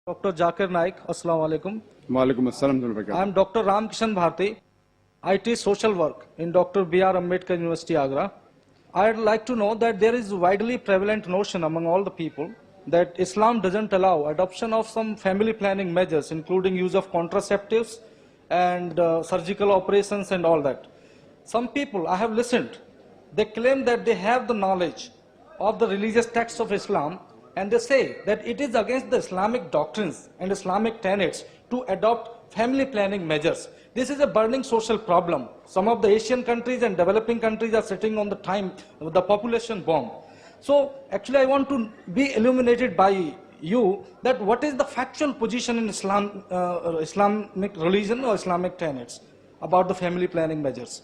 Dr. Zakir Naik, Assalamu alaikum. Walaikum assalam. I am Dr. Ram Kishan Bharti. I teach social work in Dr. B.R. Ambedkar University, Agra. I would like to know that there is widely prevalent notion among all the people that Islam doesn't allow adoption of some family planning measures, including use of contraceptives and surgical operations and all that. Some people, I have listened, they claim that they have the knowledge of the religious texts of Islam, and they say that it is against the Islamic doctrines and Islamic tenets to adopt family planning measures. This is a burning social problem. Some of the Asian countries and developing countries are sitting on the population bomb. So actually I want to be illuminated by you that what is the factual position in Islamic religion or Islamic tenets about the family planning measures.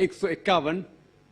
151,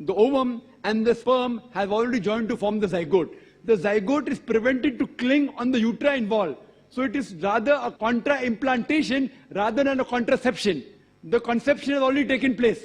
the ovum and the sperm have already joined to form the zygote. The zygote is prevented to cling on the uterine wall, so it is rather a contra implantation rather than a contraception. The conception has already taken place.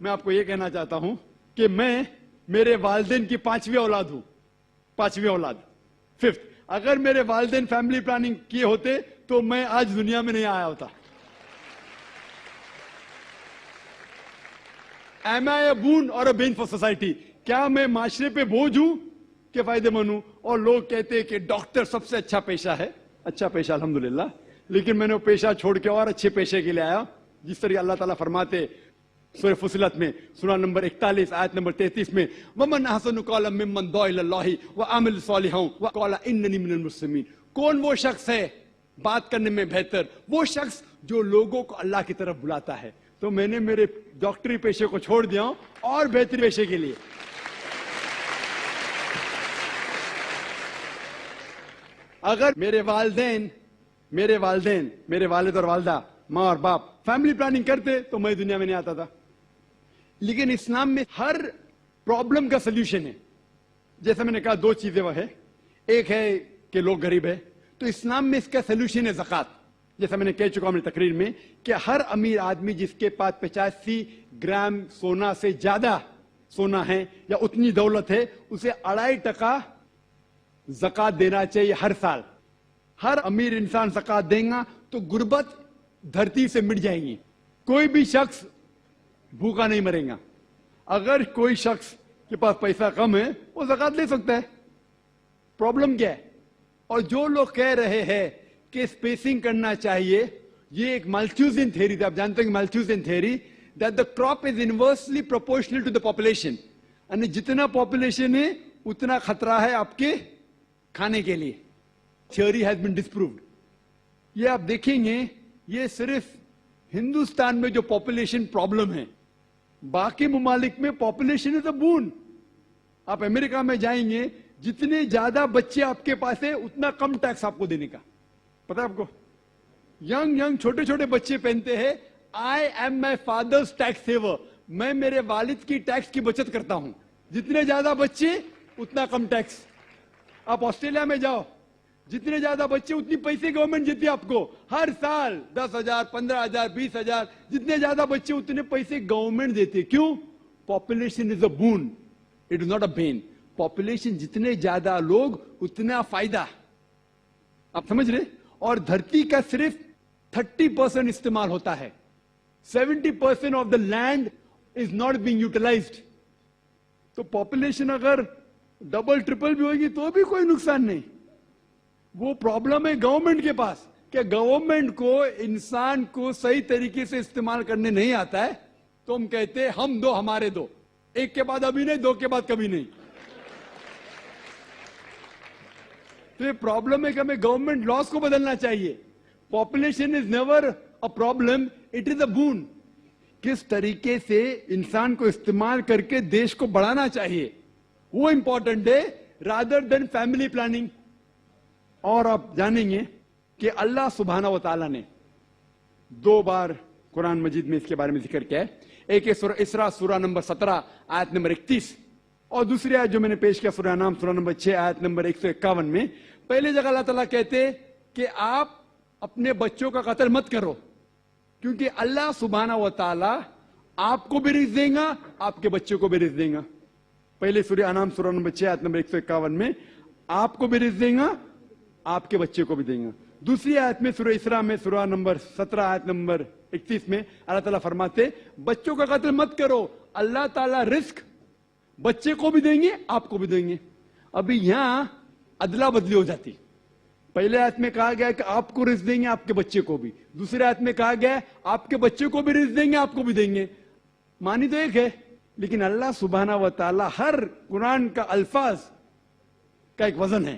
میں آپ کو یہ کہنا چاہتا ہوں کہ میں میرے والدین کی 5ویں اولاد ہوں. 5ویں اولاد, 5th. اگر میرے والدین فیملی پلاننگ کیے ہوتے تو میں آج دنیا میں نہیں آیا ہوتا. Am I a boon or a bane for society? کیا میں معاشرے پہ بوجھ ہوں کہ فائدے مند ہوں؟ اور لوگ کہتے ہیں کہ ڈاکٹر سب سے اچھا پیشہ ہے. اچھا پیشہ الحمدللہ, لیکن میں نے وہ پیشہ چھوڑ کے اور اچھے پیشے کے لیے آیا. جس طرح اللہ تعالیٰ فرماتے سورہ فصلت میں, سورہ نمبر 41 آیت نمبر 33 میں, وَمَنْ أَحْسَنُ قَوْلًا مِّمَّنْ دَعَا إِلَى اللَّهِ وَعَمِلَ صَالِحًا وَقَالَ إِنَّنِي مِنَ الْمُسْلِمِينَ. کون وہ شخص ہے بات کرنے میں بہتر؟ وہ شخص جو لوگوں کو اللہ کی طرف بلاتا ہے. تو میں نے میرے ڈاکٹری پیشے کو چھوڑ دیا ہوں اور بہتری پیشے کے لیے. اگر میرے والد اور والدہ, ماں اور باپ فیملی پلاننگ کرتے تو میں دنیا میں نہیں آتا تھا. لیکن اسلام میں ہر پرابلم کا سلوشن ہے. جیسا میں نے کہا 2 چیزیں وہ ہے. ایک ہے کہ لوگ غریب ہے, تو اسلام میں اس کا سلوشن ہے زکوٰۃ. جیسا میں نے کہہ چکا ہوں اپنی تقریر میں کہ ہر امیر آدمی جس کے پاس 85 گرام سونا سے زیادہ سونا ہے یا اتنی دولت ہے, اسے 2.5% زکوٰۃ دینا چاہیے ہر سال. ہر امیر انسان زکوٰۃ دے گا تو غربت دھرتی سے مٹ جائیں گی. کوئی بھی شخص بھوکا نہیں مرے گا. اگر کوئی شخص کے پاس پیسہ کم ہے وہ زکوٰۃ لے سکتا ہے. پرابلم کیا ہے؟ اور جو لوگ کہہ رہے ہیں کہ اسپیسنگ کرنا چاہیے, یہ ایک مالتھیوزین تھیوری تھی. آپ جانتے ہیں کہ Malthusian theory, that the crop is inversely proportional to the population. یعنی جتنا پاپولیشن ہے اتنا خطرہ ہے آپ کے کھانے کے لیے. Theory has been disproved. یہ آپ دیکھیں گے, یہ صرف ہندوستان میں جو پاپولیشن پرابلم ہے, باقی ممالک میں پاپولیشن از اے بون. آپ امریکہ میں جائیں گے, جتنے زیادہ بچے آپ کے پاس ہیں اتنا کم ٹیکس آپ کو دینے کا. پتا آپ کو, ینگ چھوٹے چھوٹے بچے پہنتے ہیں I am my father's tax saver. میں میرے والد کی ٹیکس کی بچت کرتا ہوں. جتنے زیادہ بچے اتنا کم ٹیکس. آپ آسٹریلیا میں جاؤ, جتنے زیادہ بچے اتنی پیسے گورنمنٹ دیتی ہے آپ کو ہر سال. 10,000 15,000 20,000, جتنے زیادہ بچے اتنے پیسے گورنمنٹ دیتی ہے. کیوں؟ Population is a bone, it is not a been. Population جتنے زیادہ لوگ اتنا فائدہ. آپ سمجھ رہے؟ اور دھرتی کا صرف 30% استعمال ہوتا ہے. 70% of the land is not being utilized. تو پاپولیشن اگر ڈبل ٹرپل بھی ہوگی تو بھی کوئی نقصان نہیں. وہ پرابلم ہے گورنمنٹ کے پاس کہ گورنمنٹ کو انسان کو صحیح طریقے سے استعمال کرنے نہیں آتا ہے. تو ہم کہتے ہیں ہم دو ہمارے دو, ایک کے بعد ابھی نہیں, 2 کے بعد کبھی نہیں. تو یہ پرابلم ہے کہ ہمیں گورنمنٹ لاس کو بدلنا چاہیے. Population is never a problem, it is a bone. کس طریقے سے انسان کو استعمال کر کے دیش کو بڑھانا چاہیے وہ امپورٹنٹ ہے رادر دین فیملی پلاننگ. اور آپ جانیں گے کہ اللہ سبحانہ و تعالیٰ نے 2 بار قرآن مجید میں اس کے بارے میں ذکر کیا ہے. ایک ہے سورہ اسراء سورہ نمبر 17 آیت نمبر 31, اور دوسری آیت جو میں نے پیش کیا سورہ انعام سورہ نمبر 6 آیت نمبر 151 میں. پہلے جگہ اللہ تعالیٰ کہتے کہ آپ اپنے بچوں کا قتل مت کرو, کیونکہ اللہ سبحانہ و تعالیٰ آپ کو بھی رزق دے گا, آپ کے بچوں کو بھی رزق دے گا. پہلے سورہ انعام سورہ نمبر 6 آیت نمبر 151 میں آپ کو بھی رزق دے گا, آپ کے بچے کو بھی دیں گا. دوسری آیت میں سورہ اسراء میں سورہ نمبر 17 آیت نمبر 31 میں اللہ تعالیٰ فرماتے بچوں کا قتل مت کرو, اللہ تعالیٰ رزق بچے کو بھی دیں گے آپ کو بھی دیں گے. ابھی یہاں ادلا بدلی ہو جاتی. پہلے آیت میں کہا گیا کہ آپ کو رزق دیں گے آپ کے بچے کو بھی, دوسرے آیت میں کہا گیا آپ کے بچے کو بھی رزق دیں گے آپ کو بھی دیں گے. معنی تو ایک ہے, لیکن اللہ سبحانہ و تعالیٰ ہر قرآن کا الفاظ کا ایک وزن ہے.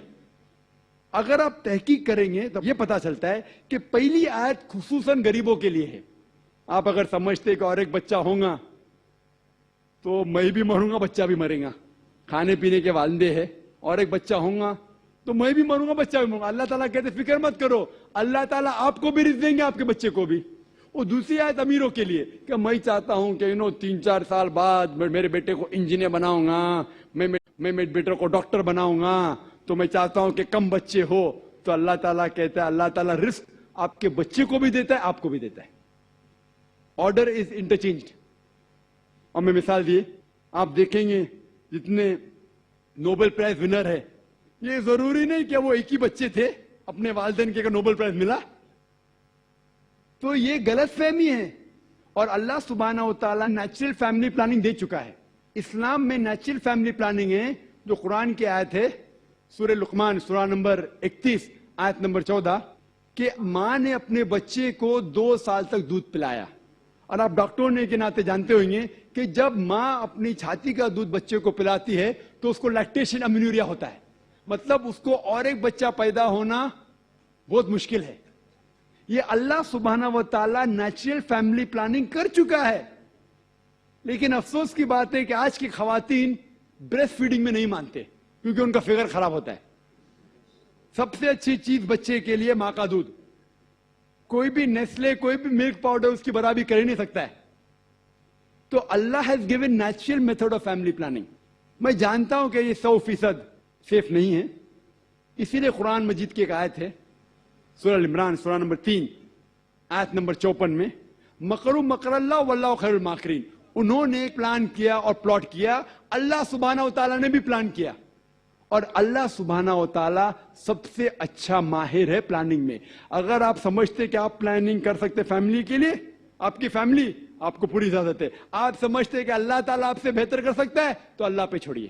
اگر آپ تحقیق کریں گے تو یہ پتا چلتا ہے کہ پہلی آیت خصوصاً غریبوں کے لیے ہے. آپ اگر سمجھتے کہ اور ایک بچہ ہوگا تو میں بھی مروں گا بچہ بھی مرے گا, کھانے پینے کے والدے ہیں, اور ایک بچہ ہوگا تو میں بھی مروں گا بچہ بھی مروں گا. اللہ تعالیٰ کہتے فکر مت کرو, اللہ تعالیٰ آپ کو بھی رزق دیں گے آپ کے بچے کو بھی. وہ دوسری آیت امیروں کے لیے کہ میں چاہتا ہوں کہ 3-4 سال بعد میرے بیٹے کو انجینئر بناؤں گا, میں میرے بیٹے کو ڈاکٹر بناؤں گا, تو میں چاہتا ہوں کہ کم بچے ہو. تو اللہ تعالیٰ کہتا ہے اللہ تعالیٰ رزق آپ کے بچے کو بھی دیتا ہے آپ کو بھی دیتا ہے. Order is انٹرچینجڈ. اور میں مثال دیے آپ دیکھیں گے جتنے نوبل پرائز ونر ہے یہ ضروری نہیں کہ وہ ایک ہی بچے تھے اپنے والدین کے نوبل پرائز ملا. تو یہ غلط فہمی ہے. اور اللہ سبحانہ و تعالیٰ نیچرل فیملی پلاننگ دے چکا ہے. اسلام میں نیچرل فیملی پلاننگ ہے جو قرآن کی آیت ہے سورہ لقمان سورہ نمبر 31 آیت نمبر 14 کہ ماں نے اپنے بچے کو 2 سال تک دودھ پلایا. اور آپ ڈاکٹر ہونے کے ناطے جانتے ہوں گے کہ جب ماں اپنی چھاتی کا دودھ بچے کو پلاتی ہے تو اس کو لیکٹیشن امینوریا ہوتا ہے. مطلب اس کو اور ایک بچہ پیدا ہونا بہت مشکل ہے. یہ اللہ سبحانہ و تعالیٰ نیچرل فیملی پلاننگ کر چکا ہے. لیکن افسوس کی بات ہے کہ آج کی خواتین بریسٹ فیڈنگ میں نہیں مانتے کیونکہ ان کا فگر خراب ہوتا ہے. سب سے اچھی چیز بچے کے لیے ماں کا دودھ. کوئی بھی نیسلے کوئی بھی ملک پاؤڈر اس کی برابری کر ہی نہیں سکتا ہے. تو Allah has given natural method of family planning. میں جانتا ہوں کہ یہ 100% سیف نہیں ہے. اسی لیے قرآن مجید کی ایک آیت ہے سورہ عمران سورہ نمبر 3 آیت نمبر 54 میں مکروا مکر اللہ واللہ خیر الماکرین. انہوں نے پلان کیا اور پلاٹ کیا, اللہ سبحانہ و تعالیٰ نے بھی پلان کیا. اور اللہ سبحانہ و تعالیٰ سب سے اچھا ماہر ہے پلاننگ میں. اگر آپ سمجھتے کہ آپ پلاننگ کر سکتے فیملی کے لیے, آپ کی فیملی آپ کو پوری اجازت ہے. آپ سمجھتے کہ اللہ تعالیٰ آپ سے بہتر کر سکتا ہے تو اللہ پہ چھوڑیے.